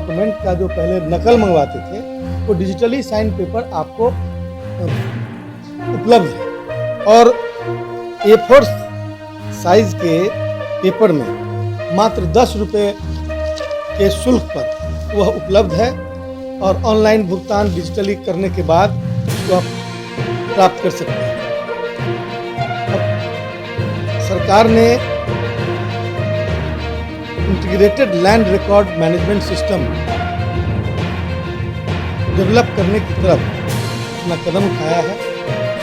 Document का जो पहले नकल मंगवाते थे वो डिजिटली साइन पेपर आपको उपलब्ध है और A4 साइज के पेपर में मात्र 10 रुपये के शुल्क पर वह उपलब्ध है और ऑनलाइन भुगतान डिजिटली करने के बाद उसको आप प्राप्त कर सकते हैं। सरकार ने integrated land record management system develop करने की तरफ अपना कदम उठाया है।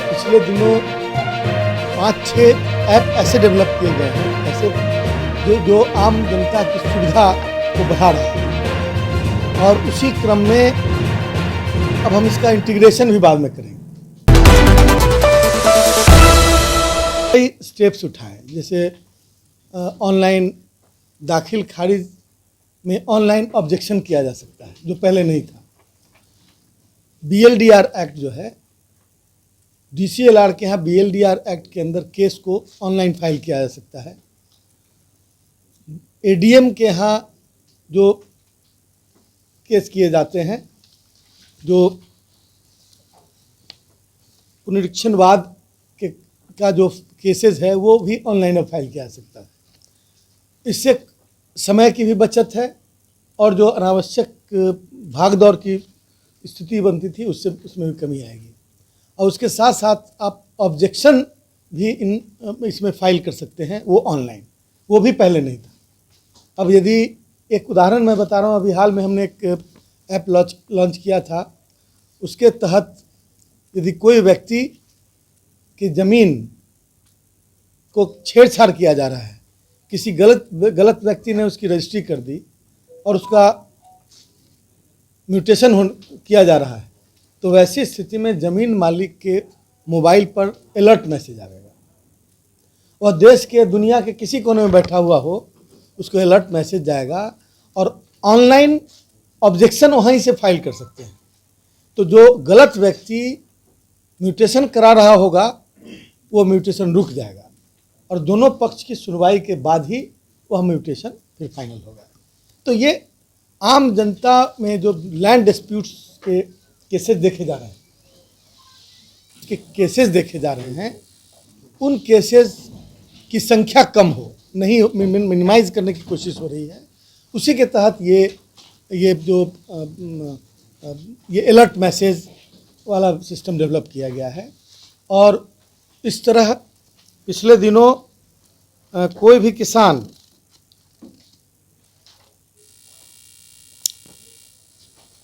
पिछले दिनों 5-6 ऐप ऐसे डेवलप किए गए हैं ऐसे जो आम जनता की सुविधा को बढ़ा रहा है और उसी क्रम में अब हम इसका इंटीग्रेशन भी बाद में करेंगे। कई स्टेप्स उठाए जैसे ऑनलाइन दाखिल खारिज में ऑनलाइन ऑब्जेक्शन किया जा सकता है जो पहले नहीं था। BLDR एक्ट जो है DCLR के यहाँ BLDR एक्ट के अंदर केस को ऑनलाइन फाइल किया जा सकता है। ADM के यहाँ जो केस किए जाते हैं जो पुनरीक्षणवाद का जो केसेस है वो भी ऑनलाइन अब फाइल किया जा सकता है। इससे समय की भी बचत है और जो अनावश्यक भाग दौड़ की स्थिति बनती थी उसमें भी कमी आएगी और उसके साथ साथ आप ऑब्जेक्शन भी इसमें फाइल कर सकते हैं वो ऑनलाइन, वो भी पहले नहीं था। अब यदि एक उदाहरण मैं बता रहा हूँ, अभी हाल में हमने एक ऐप लॉन्च किया था। उसके तहत यदि कोई व्यक्ति की ज़मीन को छेड़छाड़ किया जा रहा है, किसी गलत व्यक्ति ने उसकी रजिस्ट्री कर दी और उसका म्यूटेशन किया जा रहा है, तो वैसी स्थिति में ज़मीन मालिक के मोबाइल पर अलर्ट मैसेज आएगा। वह देश के दुनिया के किसी कोने में बैठा हुआ हो उसको अलर्ट मैसेज जाएगा और ऑनलाइन ऑब्जेक्शन वहीं से फाइल कर सकते हैं। तो जो गलत व्यक्ति म्यूटेशन करा रहा होगा वो म्यूटेशन रुक जाएगा और दोनों पक्ष की सुनवाई के बाद ही वह म्यूटेशन फिर फाइनल होगा। तो ये आम जनता में जो लैंड डिस्प्यूट्स के केसेस देखे जा रहे हैं उन केसेस की संख्या कम हो, नहीं मिनिमाइज करने की कोशिश हो रही है। उसी के तहत ये अलर्ट मैसेज वाला सिस्टम डेवलप किया गया है। और इस तरह पिछले दिनों कोई भी किसान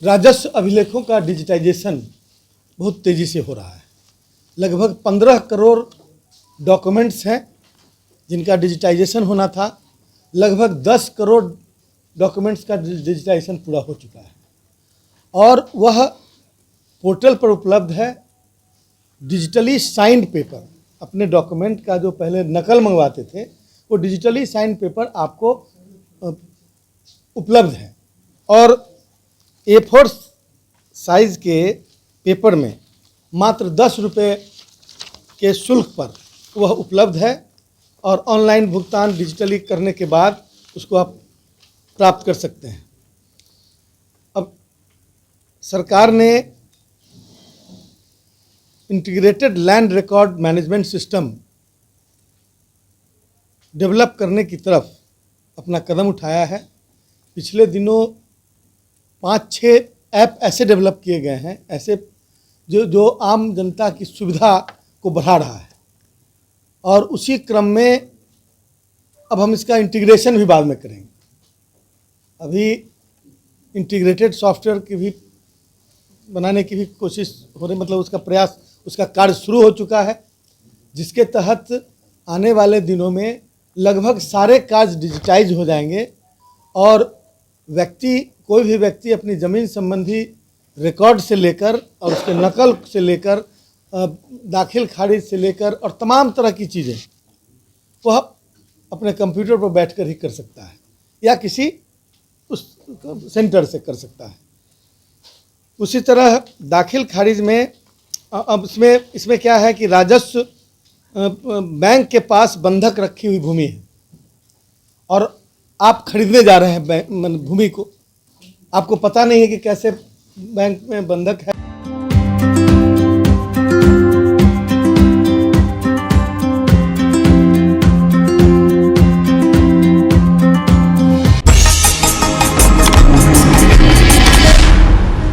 राजस्व अभिलेखों का डिजिटाइजेशन बहुत तेज़ी से हो रहा है। लगभग 15 करोड़ डॉक्यूमेंट्स हैं जिनका डिजिटाइजेशन होना था। लगभग 10 करोड़ डॉक्यूमेंट्स का डिजिटाइजेशन पूरा हो चुका है और वह पोर्टल पर उपलब्ध है। डिजिटली साइंड पेपर, अपने डॉक्यूमेंट का जो पहले नकल मंगवाते थे वो डिजिटली साइंड पेपर आपको उपलब्ध है और A4 साइज के पेपर में मात्र 10 रुपये के शुल्क पर वह उपलब्ध है और ऑनलाइन भुगतान डिजिटली करने के बाद उसको आप प्राप्त कर सकते हैं। अब सरकार ने integrated land record management system develop करने की तरफ अपना कदम उठाया है। पिछले दिनों 5-6 ऐप ऐसे डेवलप किए गए हैं ऐसे जो आम जनता की सुविधा को बढ़ा रहा है और उसी क्रम में अब हम इसका इंटीग्रेशन भी बाद में करेंगे। अभी इंटीग्रेटेड सॉफ्टवेयर की भी बनाने की भी कोशिश हो रही, मतलब उसका प्रयास, उसका कार्य शुरू हो चुका है, जिसके तहत आने वाले दिनों में लगभग सारे कार्य डिजिटाइज हो जाएंगे और कोई भी व्यक्ति अपनी ज़मीन संबंधी रिकॉर्ड से लेकर और उसके नकल से लेकर दाखिल खारिज से लेकर और तमाम तरह की चीज़ें वह अपने कंप्यूटर पर बैठकर ही कर सकता है या किसी उस सेंटर से कर सकता है। उसी तरह दाखिल खारिज में अब इसमें क्या है कि राजस्व बैंक के पास बंधक रखी हुई भूमि है और आप खरीदने जा रहे हैं भूमि को, आपको पता नहीं है कि कैसे बैंक में बंधक है।